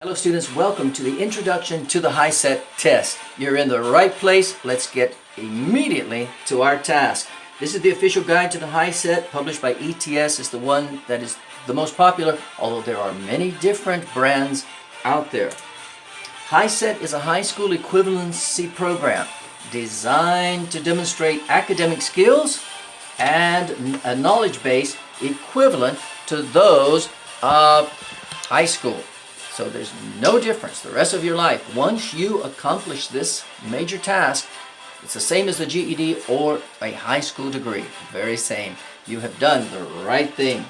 Hello students, welcome to the Introduction to the Hiset test. You're in the right place. Let's get immediately to our task. This is the official guide to the Hiset, published by ETS. It's the one that is the most popular, although there are many different brands out there. Hiset is a high school equivalency program designed to demonstrate academic skills and a knowledge base equivalent to those of high school. So there's no difference the rest of your life. Once you accomplish this major task, it's the same as the GED or a high school degree. Very same. You have done the right thing.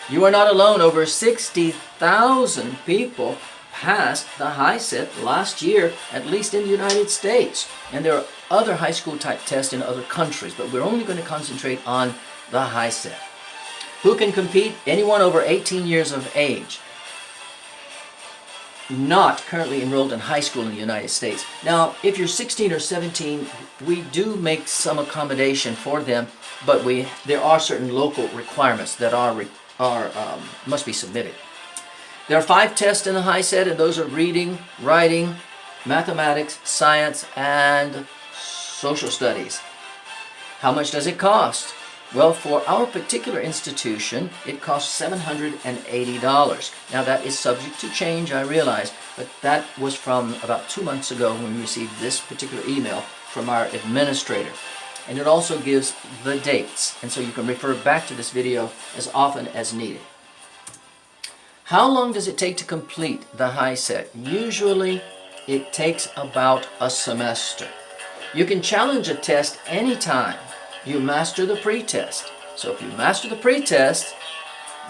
You are not alone. Over 60,000 people passed the Hiset last year, at least in the United States. And there are other high school type tests in other countries, but we're only going to concentrate on the Hiset. Who can compete? Anyone over 18 years of age. Not currently enrolled in high school in the United States. Now, if you're 16 or 17, we do make some accommodation for them, but there are certain local requirements that must be submitted. There are 5 tests in the Hiset, and those are reading, writing, mathematics, science, and social studies. How much does it cost? Well, for our particular institution, it costs $780. Now, that is subject to change, I realize, but that was from about 2 months ago when we received this particular email from our administrator. And it also gives the dates, and so you can refer back to this video as often as needed. How long does it take to complete the Hiset? Usually, it takes about a semester. You can challenge a test anytime you master the pre-test. So if you master the pre-test,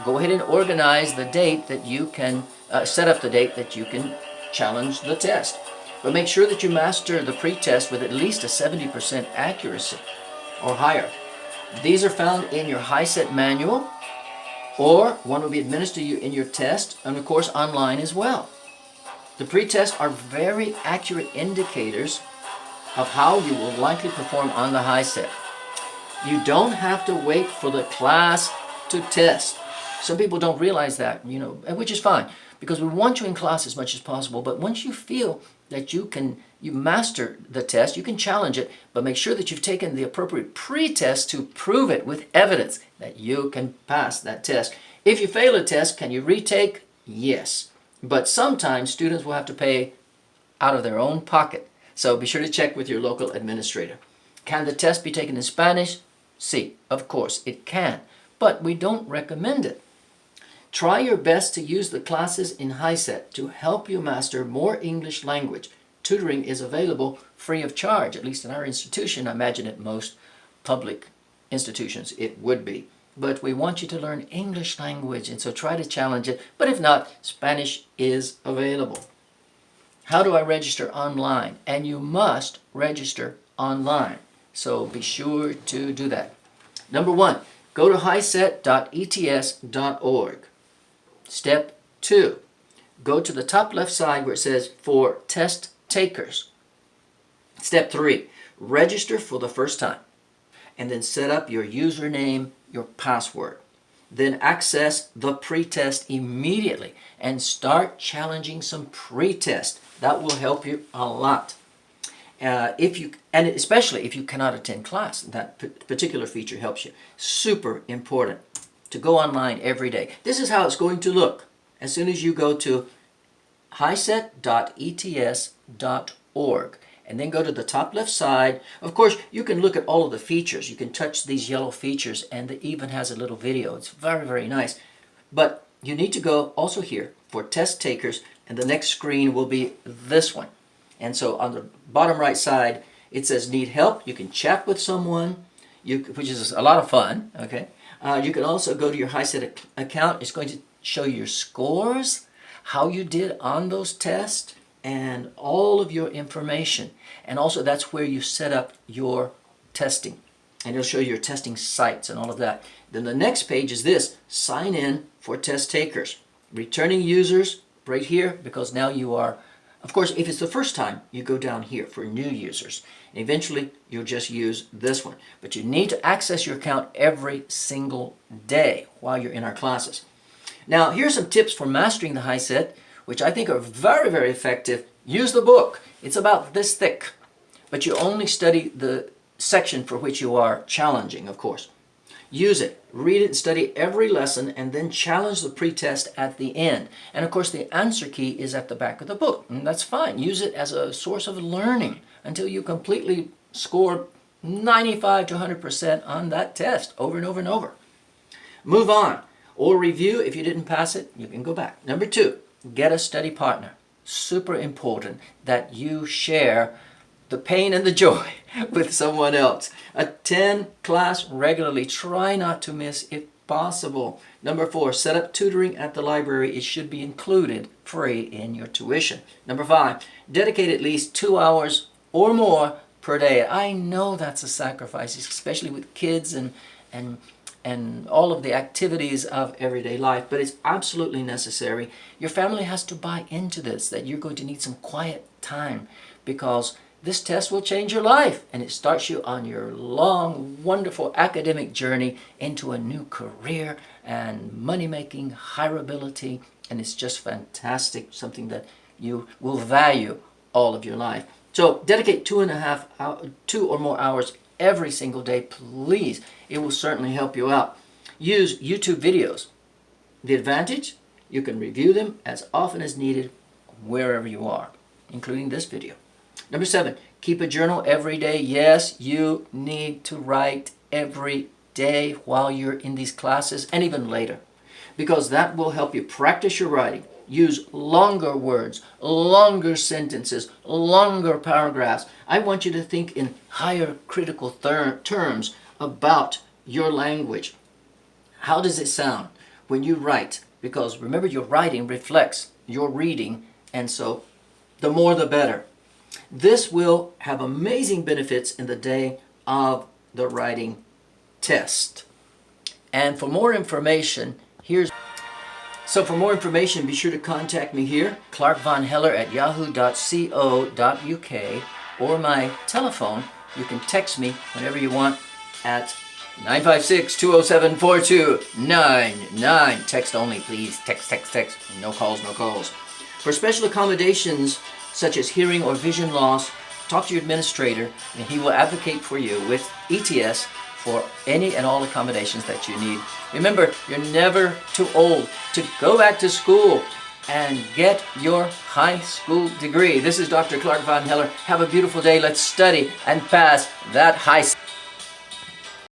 go ahead and organize the date that you can, set up the date that you can challenge the test. But make sure that you master the pre-test with at least a 70% accuracy or higher. These are found in your Hiset manual, or one will be administered to you in your test, and of course online as well. The pre-tests are very accurate indicators of how you will likely perform on the Hiset. You don't have to wait for the class to test. Some people don't realize that, which is fine, because we want you in class as much as possible. But once you feel that you master the test, you can challenge it, but make sure that you've taken the appropriate pre-test to prove it with evidence that you can pass that test. If you fail a test, can you retake? Yes. But sometimes students will have to pay out of their own pocket. So be sure to check with your local administrator. Can the test be taken in Spanish? Sí, of course it can, but we don't recommend it. Try your best to use the classes in Hiset to help you master more English language. Tutoring is available free of charge, at least in our institution. I imagine at most public institutions it would be. But we want you to learn English language, and so try to challenge it. But if not, Spanish is available. How do I register online? And you must register online. So be sure to do that. Number 1, go to hiset.ets.org. Step 2, go to the top left side where it says for test takers. Step 3, register for the first time. And then set up your username, your password. Then access the pre-test immediately and start challenging some pre-test. That will help you a lot. Especially if you cannot attend class, that particular feature helps you. Super important to go online every day. This is how it's going to look as soon as you go to hiset.ets.org and then go to the top left side. Of course, you can look at all of the features. You can touch these yellow features, and it even has a little video. It's very, very nice. But you need to go also here for test takers, and the next screen will be this one. And so on the bottom right side, it says need help. You can chat with someone, which is a lot of fun. Okay. You can also go to your Hiset account. It's going to show you your scores, how you did on those tests, and all of your information. And also that's where you set up your testing. And it'll show you your testing sites and all of that. Then the next page is this, sign in for test takers. Returning users right here, because now you are, of course, if it's the first time, you go down here for new users. And eventually, you'll just use this one. But you need to access your account every single day while you're in our classes. Now, here's some tips for mastering the Hiset. which I think are very, very effective, use the book. It's about this thick, but you only study the section for which you are challenging, of course. Use it, read it, study every lesson, and then challenge the pretest at the end. And of course, the answer key is at the back of the book, and that's fine. Use it as a source of learning until you completely score 95 to 100% on that test over and over and over. Move on, or review. If you didn't pass it, you can go back. Number 2, get a study partner. Super important that you share the pain and the joy with someone else. Attend class regularly. Try not to miss if possible. Number 4, set up tutoring at the library. It should be included free in your tuition. Number 5, dedicate at least 2 hours or more per day. I know that's a sacrifice, especially with kids and all of the activities of everyday life, but it's absolutely necessary. Your family has to buy into this, that you're going to need some quiet time, because this test will change your life, and it starts you on your long, wonderful academic journey into a new career and money-making, hireability, and it's just fantastic, something that you will value all of your life. So dedicate 2 or more hours every single day, please. It will certainly help you out. Use YouTube videos. The advantage, you can review them as often as needed wherever you are, including this video. Number 7, keep a journal every day. Yes, you need to write every day while you're in these classes and even later, because that will help you practice your writing. Use longer words, longer sentences, longer paragraphs. I want you to think in higher critical terms about your language. How does it sound when you write? Because remember, your writing reflects your reading, and so the more the better. This will have amazing benefits in the day of the writing test. And for more information, for more information, be sure to contact me here, Clark Von Heller at yahoo.co.uk, or my telephone. You can text me whenever you want at 956-207-4299. Text only, please. Text. No calls. For special accommodations such as hearing or vision loss, talk to your administrator, and he will advocate for you with ETS for any and all accommodations that you need. Remember, you're never too old to go back to school and get your high school degree. This is Dr. Clark Von Heller. Have a beautiful day. Let's study and pass that high school.